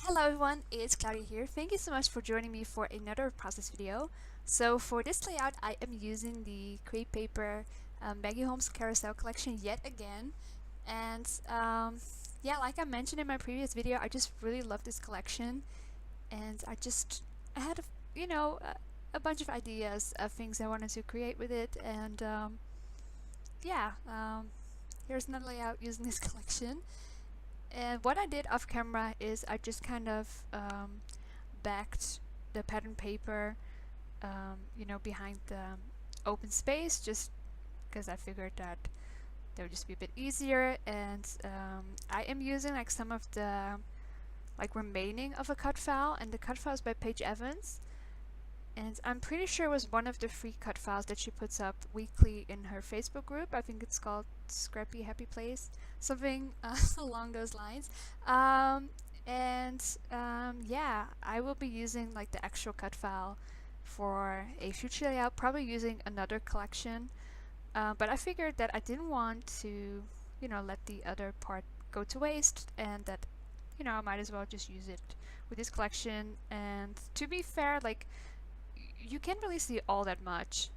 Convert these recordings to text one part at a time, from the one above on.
Hello everyone, it's Claudia here. Thank you so much for joining me for another process video. So for this layout, I am using the crepe paper Maggie Holmes Carousel collection yet again. And yeah, like I mentioned in my previous video, I just really love this collection. And I had a bunch of ideas of things I wanted to create with it. And yeah, here's another layout using this collection. And what I did off camera is I just kind of backed the pattern paper, behind the open space, just because I figured that would just be a bit easier. And I am using like some of the remaining of a cut file, and the cut file is by Paige Evans. And I'm pretty sure it was one of the free cut files that she puts up weekly in her Facebook group. I think it's called Scrappy Happy Place, something along those lines. Yeah, I will be using like the actual cut file for a future layout, probably using another collection. But I figured that I didn't want to, let the other part go to waste, and that, I might as well just use it with this collection. And to be fair, like, you can't really see all that much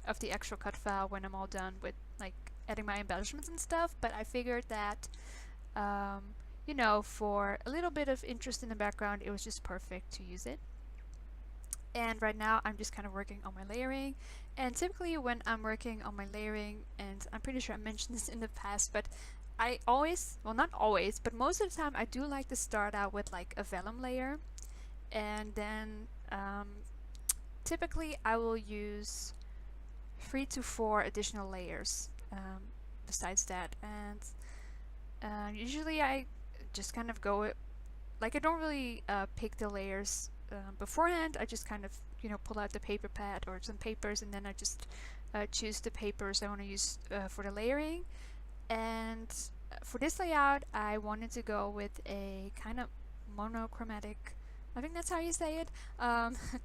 of the actual cut file when I'm all done with like adding my embellishments and stuff, but I figured that for a little bit of interest in the background, it was just perfect to use it. And right now I'm just kind of working on my layering, and typically when I'm working on my layering, and I'm pretty sure I mentioned this in the past, but I always, well, not always, but most of the time I do like to start out with like a vellum layer, and then typically I will use 3 to 4 additional layers besides that. And usually I just kind of go, like, I don't really pick the layers beforehand. I just kind of, pull out the paper pad or some papers, and then I just choose the papers I want to use for the layering. And for this layout, I wanted to go with a kind of monochromatic, I think that's how you say it,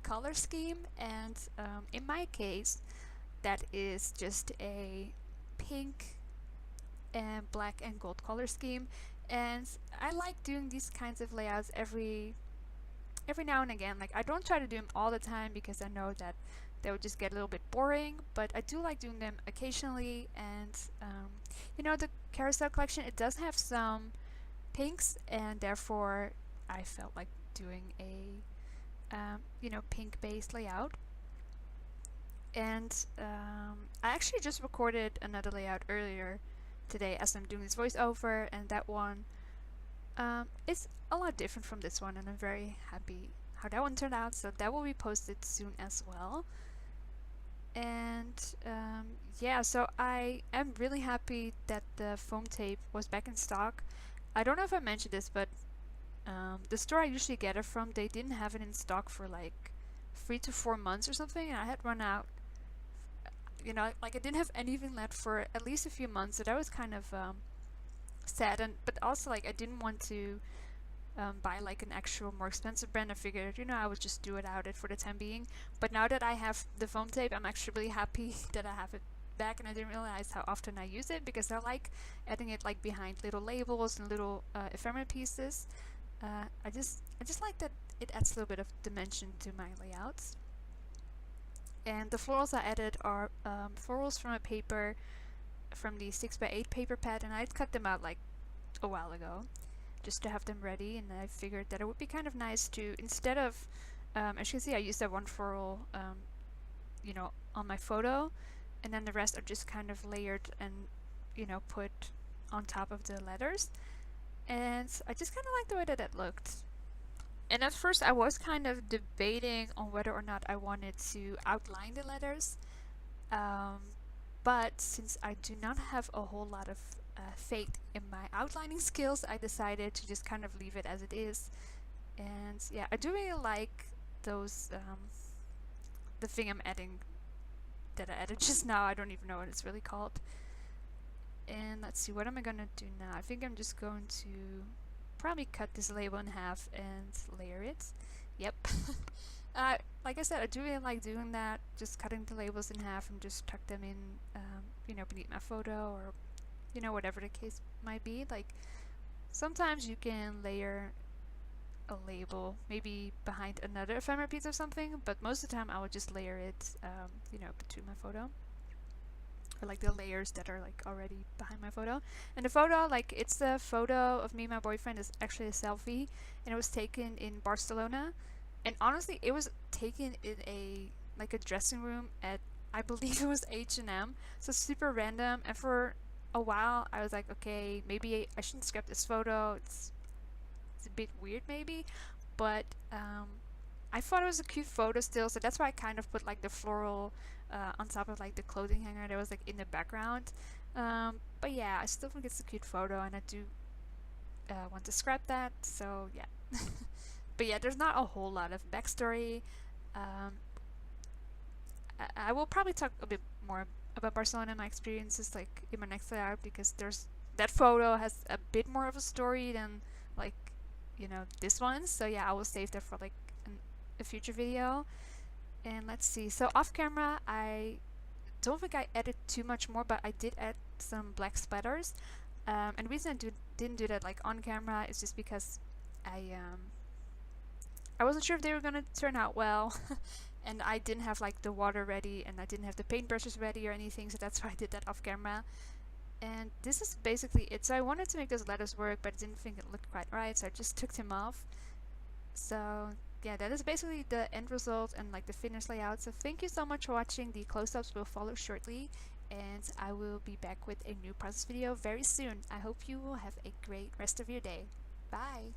color scheme. And in my case, that is just a pink and black and gold color scheme. And I like doing these kinds of layouts every now and again. Like, I don't try to do them all the time because I know that they would just get a little bit boring, but I do like doing them occasionally. And the carousel collection, it does have some pinks, and therefore I felt like doing a pink based layout. And I actually just recorded another layout earlier today as I'm doing this voiceover, and that one is a lot different from this one, and I'm very happy how that one turned out, so that will be posted soon as well. And yeah, so I am really happy that the foam tape was back in stock. I don't know if I mentioned this, but the store I usually get it from, they didn't have it in stock for like 3 to 4 months or something, and I had run out. Like, I didn't have anything left for at least a few months, so that was kind of sad. And but also, like, I didn't want to buy like an actual more expensive brand. I figured, I would just do it out it for the time being. But now that I have the foam tape, I'm actually really happy that I have it back, and I didn't realize how often I use it, because I like adding it like behind little labels and little ephemera pieces. I just like that it adds a little bit of dimension to my layouts. And the florals I added are florals from a paper, from the 6x8 paper pad, and I'd cut them out like a while ago just to have them ready. And I figured that it would be kind of nice to, instead of, as you can see, I used that one floral on my photo, and then the rest are just kind of layered and put on top of the letters. And I just kind of like the way that it looked. And at first I was kind of debating on whether or not I wanted to outline the letters, but since I do not have a whole lot of faith in my outlining skills, I decided to just kind of leave it as it is. And yeah, I do really like those, the thing I'm adding, that I added just now. I don't even know what it's really called. And let's see, what am I gonna do now? I think I'm just going to probably cut this label in half and layer it. Yep. Like I said, I do really like doing that, just cutting the labels in half and just tuck them in, beneath my photo, or, whatever the case might be. Like, sometimes you can layer a label, maybe behind another ephemera piece or something, but most of the time I would just layer it, you know, between my photo. Or like the layers that are like already behind my photo. And the photo, like it's the photo of me and my boyfriend, is actually a selfie, and it was taken in Barcelona. And honestly, it was taken in a like a dressing room at, I believe it was H&M. So super random. And for a while I was like, okay, maybe I shouldn't scrap this photo. It's a bit weird maybe, but I thought it was a cute photo still, so that's why I kind of put like the floral on top of like the clothing hanger that was like in the background. But yeah, I still think it's a cute photo, and I do want to scrap that. So yeah, but yeah, there's not a whole lot of backstory. Um, I will probably talk a bit more about Barcelona and my experiences like in my next layout, because there's that photo has a bit more of a story than like, you know, this one. So yeah, I will save that for like a future video. And let's see. So off camera, I don't think I added too much more, but I did add some black splatters. And the reason I didn't do that like on camera is just because I wasn't sure if they were gonna turn out well, and I didn't have like the water ready, and I didn't have the paintbrushes ready or anything, so that's why I did that off camera. And this is basically it. So I wanted to make those letters work, but I didn't think it looked quite right, so I just took them off. So yeah, that is basically the end result and like the finished layout. So thank you so much for watching. The close-ups will follow shortly, and I will be back with a new process video very soon. I hope you will have a great rest of your day. Bye!